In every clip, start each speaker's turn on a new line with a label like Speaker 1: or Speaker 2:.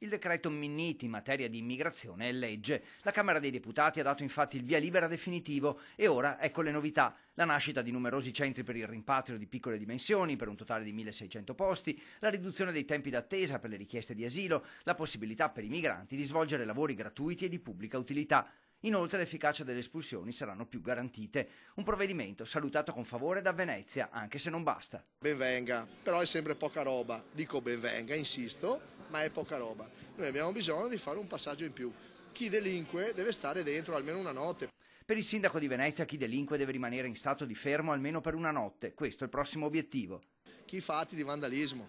Speaker 1: Il decreto Minniti in materia di immigrazione è legge. La Camera dei Deputati ha dato infatti il via libera definitivo e ora ecco le novità. La nascita di numerosi centri per il rimpatrio di piccole dimensioni per un totale di 1600 posti, la riduzione dei tempi d'attesa per le richieste di asilo, la possibilità per i migranti di svolgere lavori gratuiti e di pubblica utilità. Inoltre l'efficacia delle espulsioni saranno più garantite. Un provvedimento salutato con favore da Venezia, anche se non basta.
Speaker 2: Ben venga, però è sempre poca roba. Dico ben venga, insisto, ma è poca roba. Noi abbiamo bisogno di fare un passaggio in più. Chi delinque deve stare dentro almeno una notte.
Speaker 1: Per il sindaco di Venezia chi delinque deve rimanere in stato di fermo almeno per una notte. Questo è il prossimo obiettivo.
Speaker 2: Chi fa atti di vandalismo,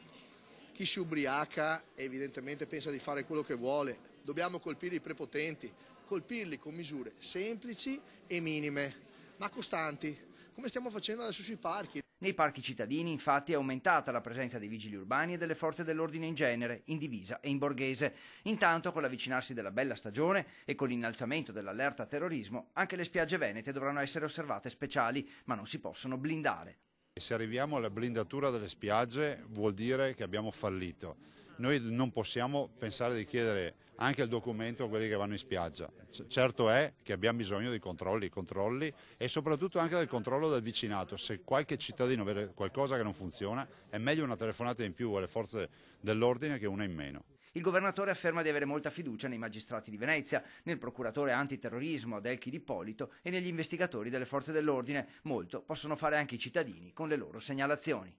Speaker 2: chi si ubriaca evidentemente pensa di fare quello che vuole. Dobbiamo colpire i prepotenti, colpirli con misure semplici e minime, ma costanti, come stiamo facendo adesso sui parchi.
Speaker 1: Nei parchi cittadini infatti è aumentata la presenza dei vigili urbani e delle forze dell'ordine in genere, in divisa e in borghese. Intanto, con l'avvicinarsi della bella stagione e con l'innalzamento dell'allerta terrorismo, anche le spiagge venete dovranno essere osservate speciali, ma non si possono blindare.
Speaker 3: Se arriviamo alla blindatura delle spiagge vuol dire che abbiamo fallito. Noi non possiamo pensare di chiedere anche il documento a quelli che vanno in spiaggia. Certo è che abbiamo bisogno di controlli e soprattutto anche del controllo del vicinato. Se qualche cittadino vede qualcosa che non funziona, è meglio una telefonata in più alle forze dell'ordine che una in meno.
Speaker 1: Il governatore afferma di avere molta fiducia nei magistrati di Venezia, nel procuratore antiterrorismo Adelchi D'Ippolito e negli investigatori delle forze dell'ordine. Molto possono fare anche i cittadini con le loro segnalazioni.